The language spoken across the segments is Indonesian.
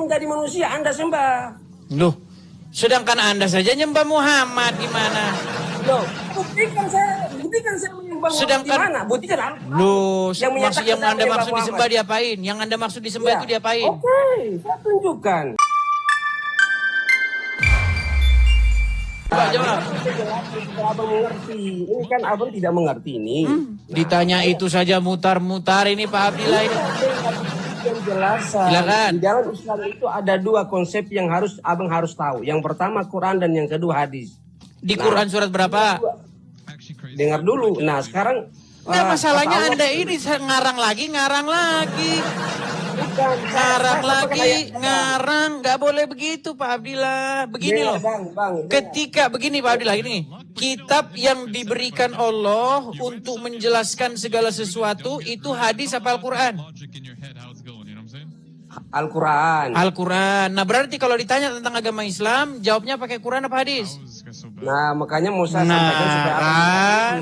menjadi manusia, Anda sembah. Loh, sedangkan Anda saja nyembah Muhammad gimana? Loh, buktikan saya menyembah Muhammad di mana? Buktikan Al-Quran. Loh, maksud yang saya Anda menyembah maksud disembah Muhammad. diapain? Yang Anda maksud disembah Ya. itu diapain? Oke, saya tunjukkan. Coba, coba. Abang mengerti. Ini kan abang tidak mengerti ini. Ditanya itu saja mutar-mutar ini Pak Abdillah ini. Penjelasan. Silakan. Di dalam Islam itu ada dua konsep yang abang harus tahu. Yang pertama Quran dan yang kedua hadis. Di Quran surat berapa? Dengar dulu. Nah sekarang. Nah masalahnya kata Allah- Anda ini ngarang lagi. Bukan, Ngarang saya lagi, pakai ngarang. Nggak boleh begitu Pak Abdillah. Begini Dengar, loh. Bang. Ketika begini Pak Abdillah ini, kitab yang diberikan Allah untuk menjelaskan segala sesuatu itu hadis apa Al-Quran? Al-Quran. Al-Quran. Nah berarti kalau ditanya tentang agama Islam, jawabnya pakai Quran apa hadis? Nah makanya mau saya sampaikan supaya abang kan.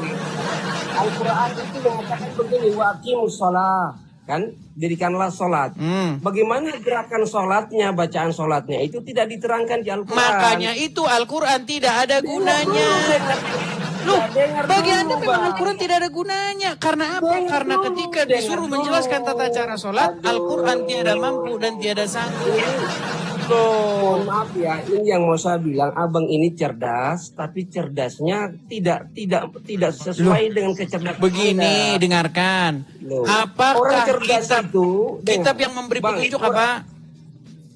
Al-Quran itu mengatakan begini, waqimus sholat, kan? Dirikanlah sholat. Bagaimana gerakan sholatnya, bacaan sholatnya itu tidak diterangkan di Al-Quran. Makanya itu Al-Quran tidak ada gunanya. Loh, bagi Anda memang Al-Quran tidak ada gunanya. Karena apa? Karena ketika disuruh menjelaskan tata cara sholat, Al-Quran tiada mampu dan tiada sanggup. Mohon maaf ya, ini yang mau saya bilang, abang ini cerdas, tapi cerdasnya tidak sesuai dengan kecerdasan. Begini, Anda. dengarkan. Loh, Apakah orang cerdas itu, kitab dengar. yang memberi Bang, petunjuk apa?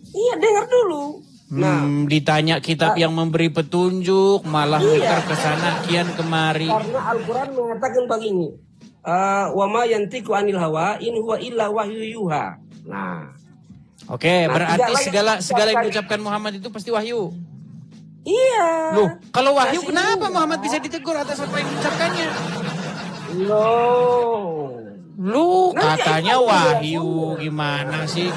Iya, dengar dulu. Nah, Ditanya kitab yang memberi petunjuk, malah muter ke sana kian kemari. karena Al-Quran mengatakan begini, wa ma yantiqu anil hawa in huwa illa wahyu yuha. Nah, Oke, berarti tidak segala yang diucapkan Muhammad itu pasti wahyu. iya. Loh, kalau wahyu Masih kenapa iya. Muhammad bisa ditegur atas apa yang diucapkannya? Loh. Lu Nanti katanya aja wahyu, penjelasannya. gimana sih?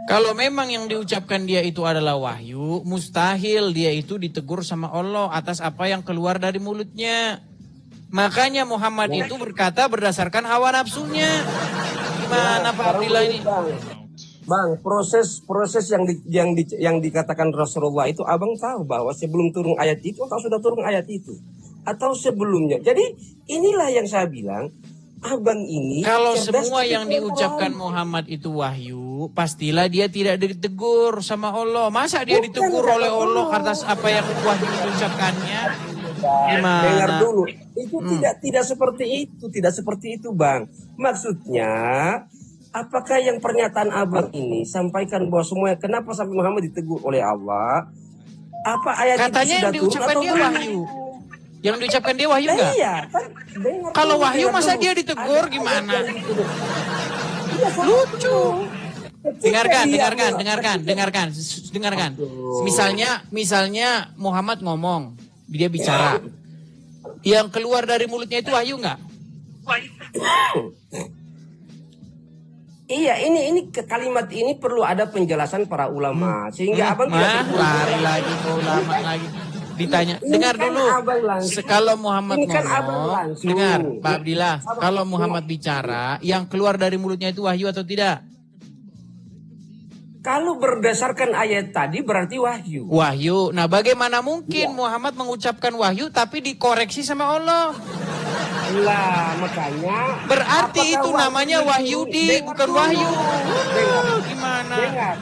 Kalau memang yang diucapkan dia itu adalah wahyu, mustahil dia itu ditegur sama Allah atas apa yang keluar dari mulutnya. Makanya Muhammad itu berkata berdasarkan hawa nafsunya. Gimana Pak Abdillah ini? Bang, proses yang dikatakan Rasulullah itu abang tahu bahwa sebelum turun ayat itu atau sudah turun ayat itu atau sebelumnya. Jadi inilah yang saya bilang, abang ini Kalau cerdas semua tapi yang kurang diucapkan paham. Muhammad itu wahyu, pastilah dia tidak ditegur sama Allah. Masa dia Bukan, ditegur kata oleh Allah Allah. atas apa yang wahyu diucapkannya? Dengar Gimana? dulu, itu tidak seperti itu, Bang. Maksudnya, apakah yang pernyataan abang ini sampaikan bahwa semuanya kenapa sampai Muhammad ditegur oleh Allah? Apa ayat Katanya itu yang sudah turun diucapkan atau dia belum? wahyu. Yang diucapkan dia wahyu enggak? Iya, kan? Dengar Kalau dulu, wahyu dengar masa dulu. dia ditegur Ada gimana? ayat yang ditegur. Iya, sama Lucu. dulu. Ketika Dengarkan, dia dengarkan. Misalnya Muhammad ngomong, dia bicara. Yang keluar dari mulutnya itu wahyu enggak? Iya, ini kalimat ini perlu ada penjelasan para ulama sehingga abang tidak Lari lagi ke ulama lagi. Ditanya, Ini dengar kan dulu. abang langsung. Kalau Muhammad Ini kan abang ngomong, langsung. dengar Pak Abdillah. Kalau Muhammad bicara, yang keluar dari mulutnya itu wahyu atau tidak? Kalau berdasarkan ayat tadi berarti wahyu. Wahyu. Nah, bagaimana mungkin Muhammad mengucapkan wahyu tapi dikoreksi sama Allah? Lah, makanya Berarti apakah itu namanya Wahyudi, Dengar bukan dulu. wahyu. Dengar. Gimana? Dengar.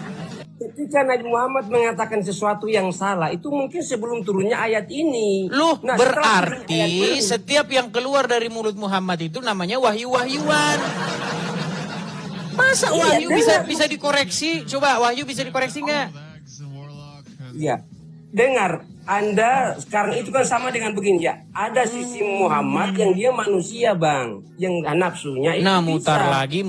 Ketika Nabi Muhammad mengatakan sesuatu yang salah, itu mungkin sebelum turunnya ayat ini. Loh, Nah, setelah turun ayat berarti ini, setiap yang keluar dari mulut Muhammad itu namanya wahyu-wahyuan. Masa Iya, wahyu dengar. bisa dikoreksi? Coba wahyu bisa dikoreksi nggak? ya, dengar. Anda sekarang itu kan sama dengan begini ya. Ada sisi Muhammad yang dia manusia, Bang. Yang nafsunya itu Nah, bisa. mutar lagi.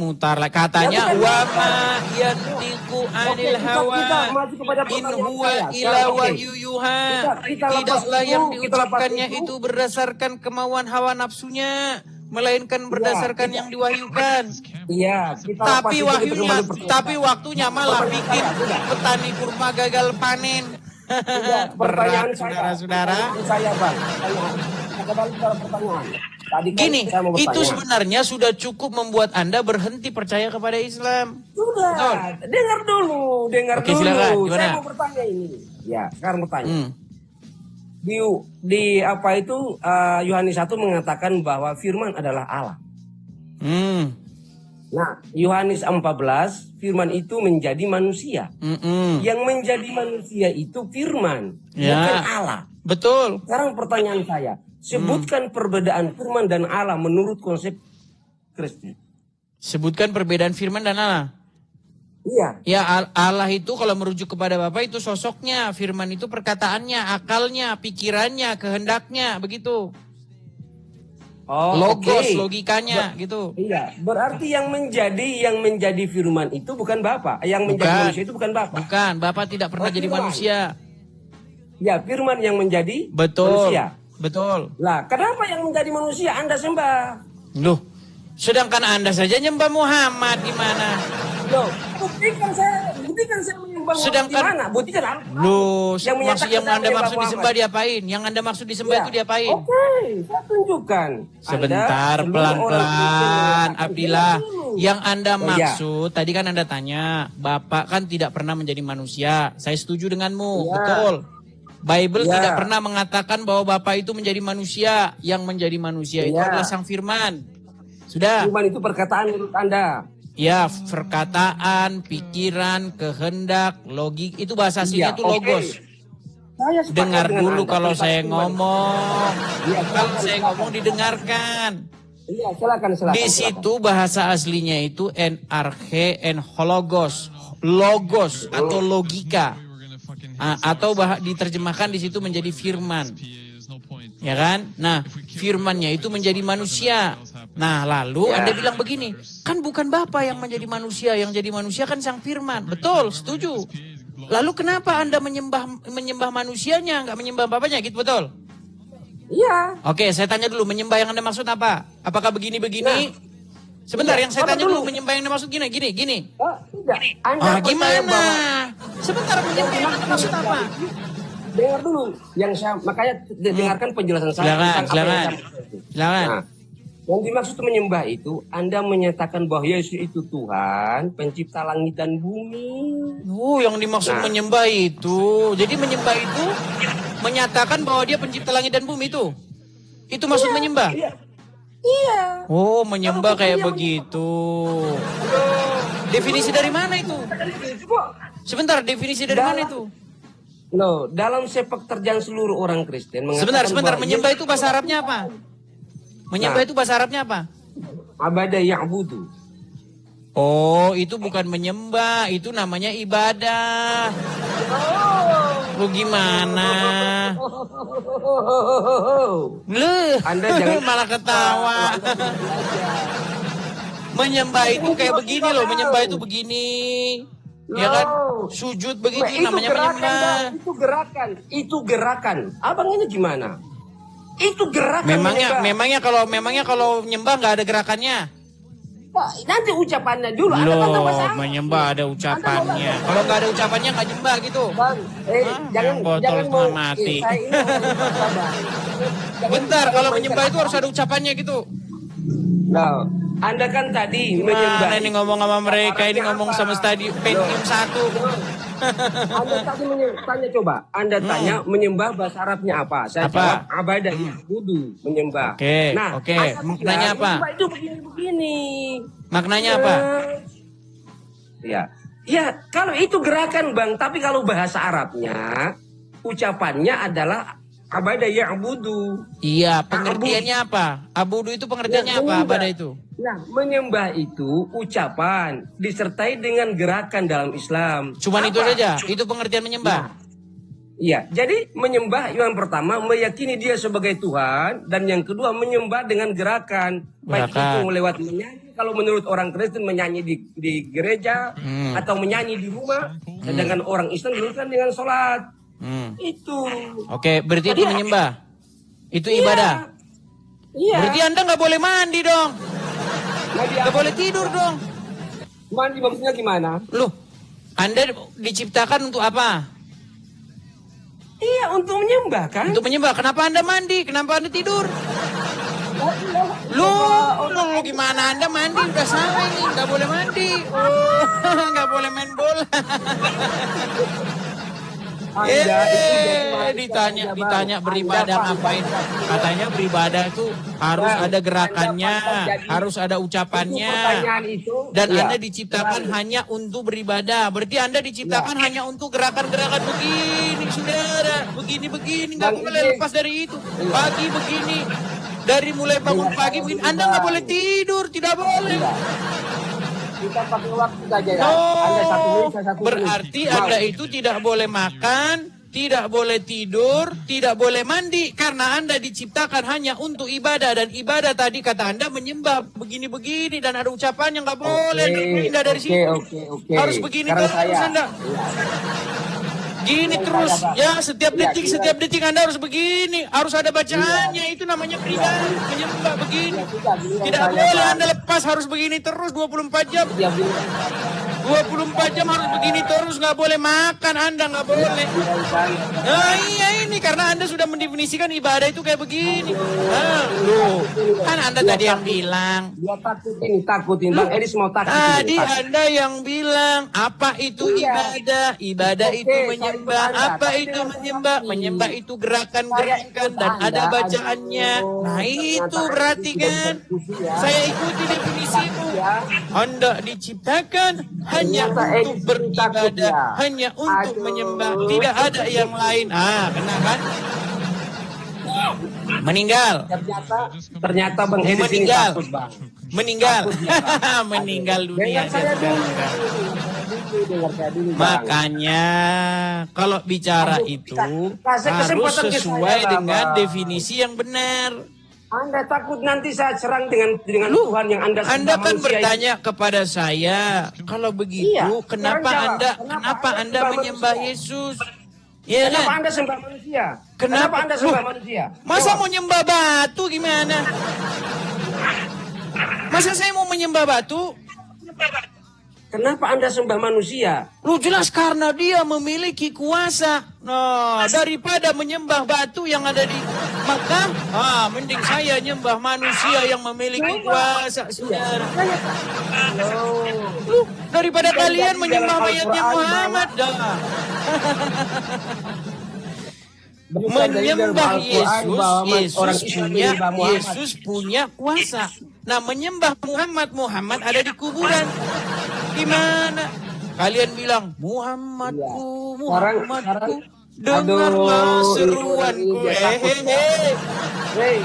Katanya Ya, bukan wa mutar. ma yantiqu anil hawa kita maju kepada in pertanyaan huwa saya. illa Sekarang, oke. wahyu yuha. Kita lepas Tidaklah itu, yang kita lepas diucapkannya itu. itu berdasarkan kemauan hawa nafsunya, melainkan berdasarkan yang diwahyukan. Iya, kita Tapi lepas itu, kita wahyunya, kembali pertanyaan. tapi waktunya malah Pertanyaan bikin saya, sudah. petani kurma gagal panen. Tidak, Berat, pertanyaan saya. saudara-saudara. Pertanyaan saya, Bang. Pertanyaan. Kita kembali pada pertanyaan. Tadi kan Gini, saya mau itu bertanya. sebenarnya sudah cukup membuat Anda berhenti percaya kepada Islam. Sudah, Betul. dengar Oke, dulu. silakan. Gimana? Saya mau bertanya ini. Ya, sekarang bertanya. Hmm. Di apa itu Yohanes 1 mengatakan bahwa firman adalah Allah. Hmm. Nah, Yohanes 14 firman itu menjadi manusia. Mm-mm. Yang menjadi manusia itu firman, Ya. bukan Allah. Betul. Sekarang pertanyaan saya, sebutkan perbedaan firman dan Allah menurut konsep Kristen. Sebutkan perbedaan firman dan Allah. Iya. Ya, Allah itu kalau merujuk kepada Bapa itu sosoknya, firman itu perkataannya, akalnya, pikirannya, kehendaknya, begitu. Oh, Logos, oke. logikanya, gitu. Iya, berarti yang menjadi firman itu bukan Bapa, yang menjadi Bukan. manusia itu bukan Bapa. Bukan, Bapa tidak pernah Oh, jadi firman. manusia. Ya, firman yang menjadi Betul. manusia. Betul. Lah, kenapa yang menjadi manusia Anda sembah? Loh, sedangkan Anda saja nyembah Muhammad gimana? Loh, buktikan saya menyembah Sedangkan- gimana? Buktikan Al-Quran. Loh, Yang maksud menyatakan yang saya Anda menyembah maksud Muhammad. disembah diapain? Yang Anda maksud disembah Ya. itu diapain? Oke, saya tunjukkan. Sebentar, Anda, seluruh orang Kristen pelan-pelan, mengatakan, Abdillah. dengar dulu. Yang Anda Oh, ya. maksud, tadi kan Anda tanya, Bapak kan tidak pernah menjadi manusia. Saya setuju denganmu, Ya. betul. Bible Ya. tidak pernah mengatakan bahwa Bapak itu menjadi manusia. Yang menjadi manusia itu Ya. adalah Sang Firman. Sudah. Firman itu perkataan menurut Anda. Ya, perkataan, pikiran, kehendak, logik, itu bahasa aslinya Iya, itu oke. logos. Saya sepakat Dengar dengan dulu Anda kalau tentang saya firman. ngomong. Iya, Kalau silakan, saya silakan. ngomong didengarkan. Iya, silakan. Di situ bahasa aslinya itu enarche, hologos, logos atau logika. Atau diterjemahkan di situ menjadi firman. Ya kan? Nah, firmannya itu menjadi manusia. Nah, lalu Ya. Anda bilang begini, kan bukan Bapa yang menjadi manusia, yang jadi manusia kan Sang Firman. Betul, setuju. Lalu kenapa Anda menyembah manusianya, nggak menyembah Bapaknya, gitu betul? Iya. Oke, saya tanya dulu, menyembah yang Anda maksud apa? Apakah begini-begini? Sebentar, iya, yang saya apa tanya dulu? dulu, menyembah yang Anda maksud gini. Oh, tidak. Anda percaya Gimana? bahwa Sebentar, menyembah yang Anda maksud apa? dengar dulu yang saya makanya dengarkan penjelasan saya Silakan, tentang apa yang silakan. saya maksud. Silakan. Nah, yang dimaksud menyembah itu Anda menyatakan bahwa Yesus itu Tuhan, pencipta langit dan bumi. Yang dimaksud Nah. menyembah itu. Jadi menyembah itu menyatakan bahwa dia pencipta langit dan bumi itu. Itu maksud menyembah. Iya. Iya. Oh, menyembah Kalau kayak buktinya begitu. Definisi dari mana itu? Sebentar, definisi dari mana itu? Loh, dalam sepak terjang seluruh orang Kristen mengatakan Sebentar, bahwa menyembah Yesus itu bahasa Arabnya apa? Menyembah Nah. itu bahasa Arabnya apa? abada ya'budu. Oh, itu bukan menyembah, itu namanya ibadah. Oh, gimana? Leh, Anda jangan malah ketawa. Menyembah itu kayak begini loh, menyembah itu begini. Ya kan? Sujud begitu Itu namanya gerakan, menyembah. Bang. Itu gerakan. Abang ini gimana? Itu gerakan. Memangnya kalau nyembah nggak ada gerakannya? Pak, nanti ucapannya dulu. Anda kan tambah Loh, salah. menyembah ada ucapannya. Kalau nggak ada ucapannya nggak nyembah gitu. Bang, jangan yang botol jangan setengah mau mati. saya ini mau sabar. Jangan- Bentar, jangan kalau mainkan menyembah itu akal. harus ada ucapannya gitu. Nah, Anda kan tadi menyembah. Mana ini ngomong sama mereka, ini Artinya ngomong apa? sama stadium Pentium 1. Anda tadi tanya coba. Anda tanya menyembah bahasa Arabnya apa? Saya Apa? jawab abadah wudu menyembah. Oke, Nah, oke. Anda Maknanya bilang, apa? menyembah itu begini-begini. Maknanya apa? Ya. Ya, kalau itu gerakan Bang, tapi kalau bahasa Arabnya ucapannya adalah abadah ya'budu. Iya, pengertiannya apa? Abudu itu pengertiannya apa? menyembah. Abadah itu. Nah, menyembah itu ucapan disertai dengan gerakan dalam Islam. Cuman itu Apa? saja. Itu pengertian menyembah. Iya, jadi menyembah yang pertama meyakini dia sebagai Tuhan dan yang kedua menyembah dengan gerakan. Baik Gerakan. itu lewat menyanyi, kalau menurut orang Kristen menyanyi di gereja atau menyanyi di rumah, sedangkan orang Islam dilakukan dengan sholat. Hmm. Itu. Oke, berarti itu Jadi- menyembah. Itu ibadah. Iya. Berarti Anda nggak boleh mandi dong. Nabi Nggak boleh tidur dong. mandi maksudnya gimana? Loh, Anda diciptakan untuk apa? Iya, untuk menyembah kan? Untuk menyembah. Kenapa Anda mandi? Kenapa Anda tidur? La ilaha Lu gimana Anda mandi? Udah salah ini, nggak boleh mandi. Oh, nggak boleh main bola. Anda itu jadi manusia Ditanya saja, Bang. beribadah Anda, Pak, ngapain? Katanya beribadah itu harus Bang, ada gerakannya, Anda pandang jadi- harus ada itu ucapannya. pertanyaan itu. Dan Iya. Anda diciptakan hanya untuk beribadah. Berarti Anda diciptakan hanya untuk gerakan-gerakan begini, saudara. Begini-begini, nggak Bang, boleh ini- lepas dari itu. Pagi begini, dari mulai bangun pagi begini. Anda nggak boleh tidur, tidak boleh. Iya. Kita pakai waktu saja ya. Oh, Anda 1 menit, saya 1 menit. berarti Mau. Anda itu tidak boleh makan, tidak boleh tidur, tidak boleh mandi. Karena Anda diciptakan hanya untuk ibadah. Dan ibadah tadi kata Anda menyembah begini-begini. Dan ada ucapan yang nggak boleh. Anda pindah dari situ. Oke. Harus begini Sekarang terus saya. Anda. Gini Yang terus. saya, Bang. Ya setiap Iya, detik, iya. setiap detik Anda harus begini. Harus ada bacaannya. Itu namanya beribadah. Menyembah begini. Ya, sudah, giliran Tidak saya, boleh Bang. Anda lepas. Harus begini terus 24 jam. Ya, giliran 24 jam harus begini terus, nggak boleh makan, Anda nggak boleh. saya. Nah iya ini karena Anda sudah mendefinisikan ibadah itu kayak begini. Nah, loh, kan Anda tadi yang bilang. Dia takut ini. Bang Edis mau takut. Tadi ini, takut. Anda yang bilang apa itu Iya. ibadah? Ibadah Oke, itu saya menyembah. ikut Anda. Apa Tapi itu dengan menyembah? hati. Menyembah itu Saya gerakan-gerakan ikut dan Anda. ada bacaannya. Aduh, Nah itu ternyata berarti itu tidak kan berdiskusi ya. saya ikuti definisimu. Ya. Anda diciptakan hanya Ternyata untuk Edis beribadah, takut ya. hanya untuk Aduh. menyembah, tidak ada yang lain. Kena kan? Meninggal. Ternyata Bang Edis ini Meninggal. takut, Bang. Meninggal. Takut dia, Bang. Meninggal dunia. Dengar saya dia dulu. sudah. Dengar saya dulu, Bang. Makanya kalau bicara itu kasih harus kesempatan ke sesuai saya lah, dengan Bang. definisi yang benar. Anda takut nanti saya serang dengan Tuhan yang Anda sembah Anda kan manusia bertanya kepada saya, kalau begitu Iya, kenapa sekarang jawab. Kenapa Anda sembah menyembah manusia? Yesus? Ya Kenapa kan? Anda sembah manusia? Kenapa? Anda sembah Loh, manusia? Masa Jawab. mau nyembah batu gimana? Masa saya mau menyembah batu? Kenapa Anda sembah manusia? Lu jelas karena dia memiliki kuasa. Nah, daripada menyembah batu yang ada di Makkah, mending saya nyembah manusia yang memiliki kuasa, saudara. Lu daripada kalian menyembah mayatnya Muhammad, dah. Menyembah Yesus punya kuasa. Nah, menyembah Muhammad ada di kuburan. Gimana? Kalian bilang Muhammadku, Muhammadku, dengarlah seruanku. Hei,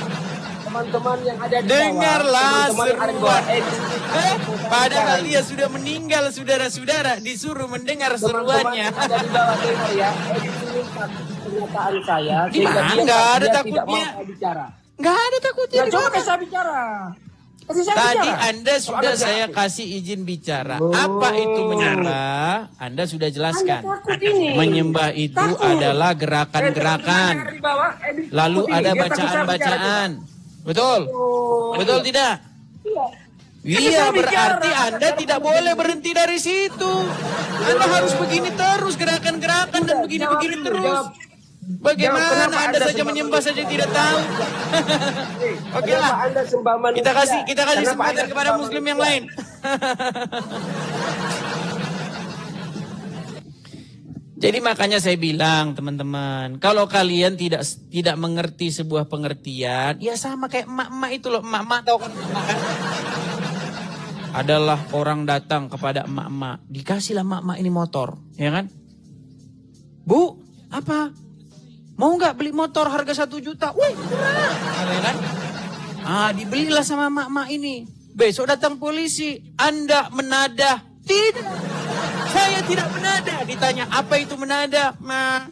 teman-teman yang ada di bawah. Dengarlah Teman-teman yang ada di bawah. seruan. Padahal dia sudah meninggal, saudara-saudara, disuruh mendengar Teman-teman seruannya. yang ada di bawah dengar ya. Pernyataan saya. Di sehingga mana? dia Nggak ada tidak takutnya. mau saya bicara. Nggak ada takutnya. Ya di coba mana? saya bicara. Kasih saya Tadi bicara. Anda Kalau sudah Anda saya takut. kasih izin bicara. Oh. Apa itu menyembah? Anda sudah jelaskan. Anda takut ini. Menyembah itu Takut. adalah gerakan-gerakan. Teman-teman yang ada di bawah, Lalu takut ini. ada Dia takut saya bicara bacaan-bacaan. Betul? juga. Betul tidak? Iya. Iya, saya berarti bicara. Anda tidak boleh berhenti dari situ. Anda harus begini terus, gerakan-gerakan dan begini-begini Jawab dulu, terus. jawab. Bagaimana Kenapa Anda Anda saja sembah menyembah saja manusia? tidak tahu? Oke Kenapa lah. Anda sembah manusia? Kita kasih Kenapa kesempatan Anda kepada sembah muslim manusia? yang lain. Jadi makanya saya bilang teman-teman, kalau kalian tidak mengerti sebuah pengertian, ya sama kayak emak-emak itu loh, emak-emak tahu kan emak kan? Adalah orang datang kepada emak-emak, dikasihlah emak-emak ini motor, ya kan? Bu, apa? Mau nggak beli motor harga 1 juta? Wih, murah, ya kan? Dibelilah sama emak-emak ini. Besok datang polisi, Anda menadah. Tidak, saya tidak menadah. Ditanya, apa itu menadah? Ma,